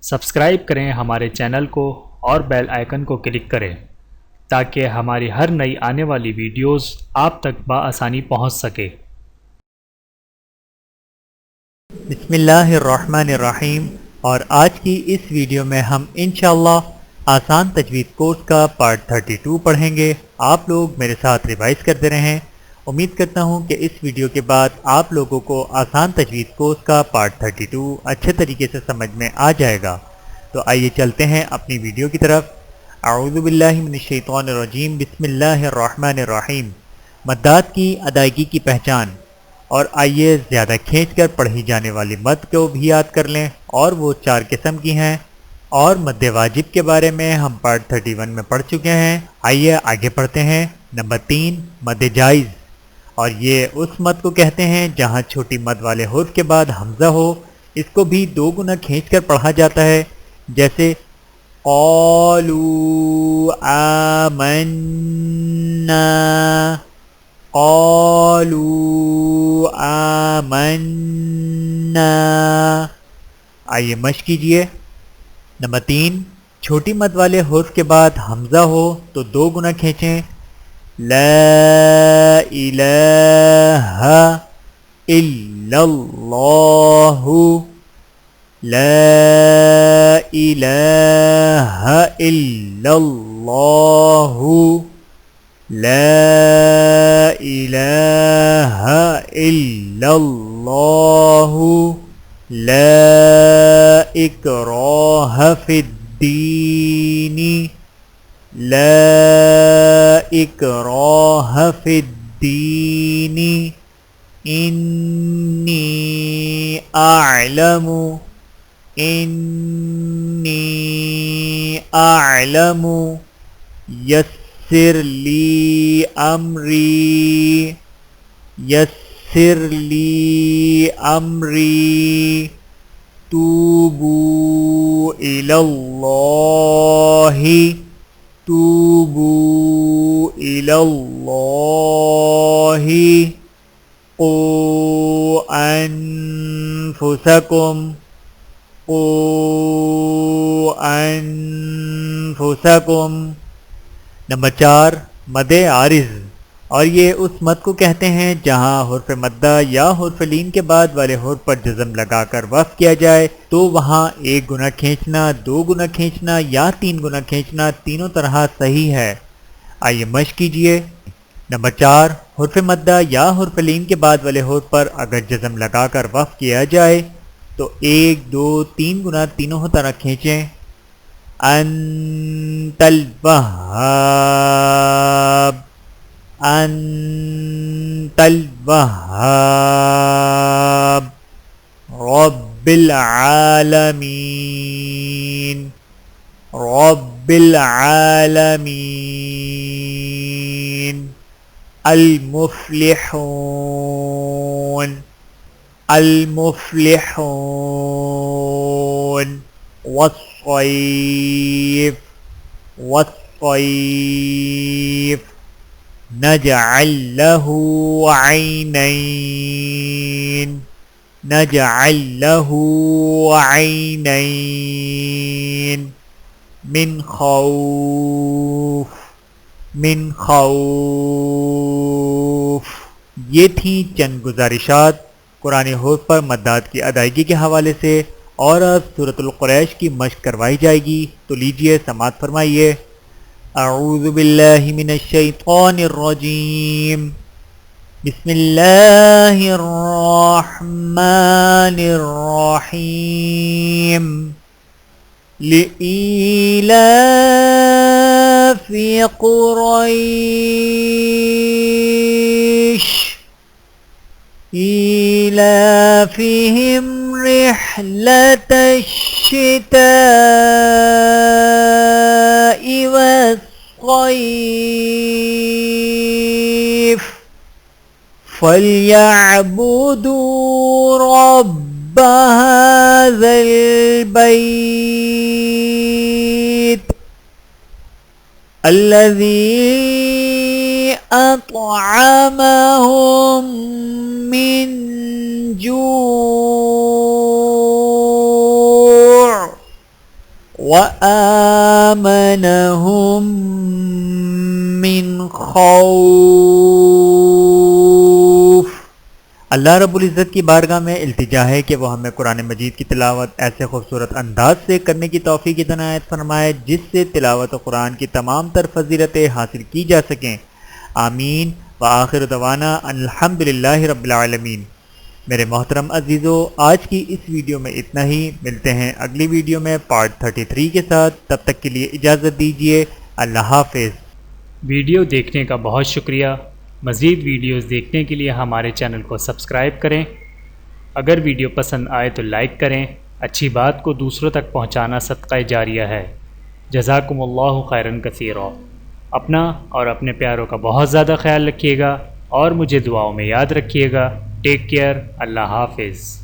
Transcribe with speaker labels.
Speaker 1: Subscribe کریں ہمارے channel کو اور بیل آئیکن کو کلک کریں تاکہ ہماری ہر نئی آنے والی ویڈیوز آپ تک بآسانی پہنچ سکے۔
Speaker 2: بسم اللہ الرحمن الرحیم، اور آج کی اس ویڈیو میں ہم انشاءاللہ آسان تجوید کورس کا پارٹ 32 پڑھیں گے۔ آپ لوگ میرے ساتھ ریوائز کرتے رہیں۔ امید کرتا ہوں کہ اس ویڈیو کے بعد آپ لوگوں کو آسان تجوید کورس کا پارٹ 32 اچھے طریقے سے سمجھ میں آ جائے گا۔ تو آئیے چلتے ہیں اپنی ویڈیو کی طرف۔ اعوذ باللہ من الشیطان الرجیم، بسم اللہ الرحمن الرحیم۔ مدات کی ادائیگی کی پہچان، اور آئیے زیادہ کھینچ کر پڑھی جانے والی مد کو بھی یاد کر لیں، اور وہ 4 قسم کی ہیں، اور مد واجب کے بارے میں ہم پارٹ 31 میں پڑھ چکے ہیں۔ آئیے آگے پڑھتے ہیں۔ نمبر 3، مد جائز، اور یہ اس مد کو کہتے ہیں جہاں چھوٹی مد والے حرف کے بعد حمزہ ہو۔ اس کو بھی 2 گنا کھینچ کر پڑھا جاتا ہے، جیسے قالوا آمنا، قالوا آمنا۔ آئیے مشق کیجئے۔ نمبر 3، چھوٹی مد والے حرف کے بعد حمزہ ہو تو 2 گنا کھینچیں۔ لا الہ الا اللہ، لا الہ الا اللہ، لا الہ الا اللہ، لا اکراہ فی الدین، لا اکراہ فی الدین، انی اعلم، انی اعلم، یسر لی امری، یسر لی امری، توبوا الی اللہ، توبوا الی اللہ، قوا انفسکم، قوا انفسکم۔ نمبر 4، مد عارض، اور یہ اس مد کو کہتے ہیں جہاں حرف مدہ یا حرف لین کے بعد والے حرف پر جزم لگا کر وقف کیا جائے تو وہاں 1 گنا کھینچنا، 2 گنا کھینچنا یا 3 گنا کھینچنا تینوں طرح صحیح ہے۔ آئیے مشق کیجئے۔ نمبر 4، حرف مدہ یا حرف لین کے بعد والے حرف پر اگر جزم لگا کر وقف کیا جائے تو 1، 2، 3 گنا تینوں طرح کھینچیں۔ انت الوہاب، انت الوہاب، رب العالمین، رب العالمین، المفلحون، المفلحون، والصیف، والصیف، نجعل له عینین، نجعل له عینین، من خوف، من خوف۔ یہ تھیں چند گزارشات قرآن حروف پر مدات کی ادائیگی کے حوالے سے، اور اب سورۃ القریش کی مشق کروائی جائے گی، تو لیجئے سماعت فرمائیے۔ اعوذ باللہ من الشیطان الرجیم، بسم اللہ الرحمن الرحیم، لإیلاف قریش، إيلافهم رحلة الشتاء والصيف، فليعبدوا رب هذا البيت الذي أطعمهم من جوع وآمنهم من خوف۔ اللہ رب العزت کی بارگاہ میں التجا ہے کہ وہ ہمیں قرآن مجید کی تلاوت ایسے خوبصورت انداز سے کرنے کی توفیق عنایت فرمائے جس سے تلاوت قرآن کی تمام تر فضیلتیں حاصل کی جا سکیں، آمین۔ وآخر دعوانا الحمدللہ رب العالمین۔ میرے محترم عزیزو، آج کی اس ویڈیو میں اتنا ہی، ملتے ہیں اگلی ویڈیو میں پارٹ 33 کے ساتھ، تب تک کے لیے اجازت دیجیے، اللہ حافظ۔
Speaker 1: ویڈیو دیکھنے کا بہت شکریہ۔ مزید ویڈیوز دیکھنے کے لیے ہمارے چینل کو سبسکرائب کریں۔ اگر ویڈیو پسند آئے تو لائک کریں۔ اچھی بات کو دوسروں تک پہنچانا صدقہ جاریہ ہے۔ جزاکم اللہ خیرا کثیرا۔ اپنا اور اپنے پیاروں کا بہت زیادہ خیال رکھیے گا اور مجھے دعاؤں میں یاد رکھیے گا۔ Take care. اللہ حافظ۔